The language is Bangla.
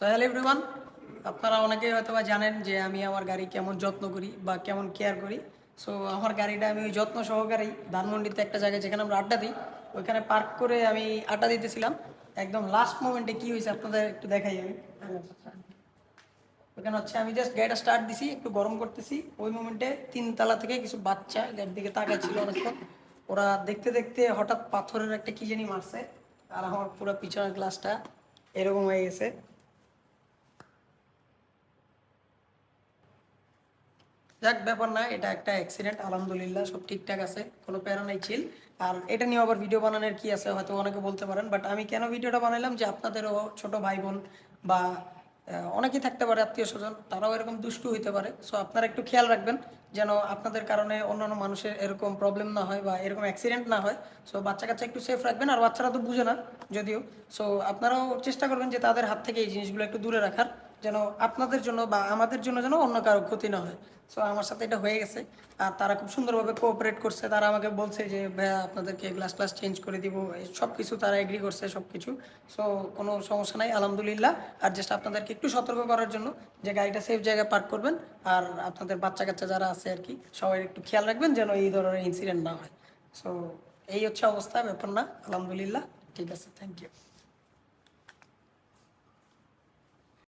সো হ্যালো এভরিওয়ান, আপনারা অনেকেই হয়তো বা জানেন যে আমি আমার গাড়ি কেমন যত্ন করি বা কেমন কেয়ার করি। সো আমার গাড়িটা আমি ওই যত্ন সহকারেই ধানমন্ডিতে একটা জায়গায় যেখানে আমরা আড্ডা দিই ওইখানে পার্ক করে আমি আড্ডা দিতেছিলাম। একদম লাস্ট মোমেন্টে কি হয়েছে আপনাদের একটু দেখাই আমি। ওখানে হচ্ছে আমি জাস্ট গাড়িটা স্টার্ট দিছি, একটু গরম করতেছি, ওই মোমেন্টে 3 তলা থেকে কিছু বাচ্চা গাড়ির দিকে তাকাচ্ছিল অনেকক্ষণ। ওরা দেখতে দেখতে হঠাৎ পাথরের একটা কি জানি মারছে, আর আমার পুরো পিছনের গ্লাসটা এরকম হয়ে গেছে। যাক, ব্যাপার না, এটা একটা অ্যাক্সিডেন্ট, আলহামদুলিল্লাহ সব ঠিকঠাক আছে, কোনো প্যারা নাই, চিল। আর এটা নিয়ে আবার ভিডিও বানানোর কি আছে হয়তো অনেকে বলতে পারেন, বাট আমি কেন ভিডিওটা বানাইলাম যে আপনাদেরও ছোট ভাই বোন বা অনেকেই থাকতে পারে আত্মীয় স্বজন, তারাও এরকম দুষ্টু হইতে পারে। সো আপনারা একটু খেয়াল রাখবেন যেন আপনাদের কারণে অন্যান্য মানুষের এরকম প্রবলেম না হয় বা এরকম অ্যাক্সিডেন্ট না হয়। সো বাচ্চা কাচ্চা একটু সেফ রাখবেন, আর বাচ্চারা তো বুঝে না যদিও। সো আপনারাও চেষ্টা করবেন যে তাদের হাত থেকে এই জিনিসগুলো একটু দূরে রাখার, যেন আপনাদের জন্য বা আমাদের জন্য যেন অন্য কারো ক্ষতি না হয়। সো আমার সাথে এটা হয়ে গেছে, আর তারা খুব সুন্দরভাবে কোঅপারেট করছে। তারা আমাকে বলছে যে ভাইয়া আপনাদেরকে গ্লাস ক্লাস চেঞ্জ করে দিব, সব কিছু তারা এগ্রি করছে সব কিছু। সো কোনো সমস্যা নাই, আলহামদুলিল্লাহ। আর জাস্ট আপনাদেরকে একটু সতর্ক করার জন্য যে গাড়িটা সেফ জায়গায় পার্ক করবেন, আর আপনাদের বাচ্চা কাচ্চা যারা আছে আর কি সবাই একটু খেয়াল রাখবেন যেন এই ধরনের ইনসিডেন্ট না হয়। সো এই হচ্ছে অবস্থা, ব্যাপার না, আলহামদুলিল্লাহ। ঠিক আছে, থ্যাংক ইউ।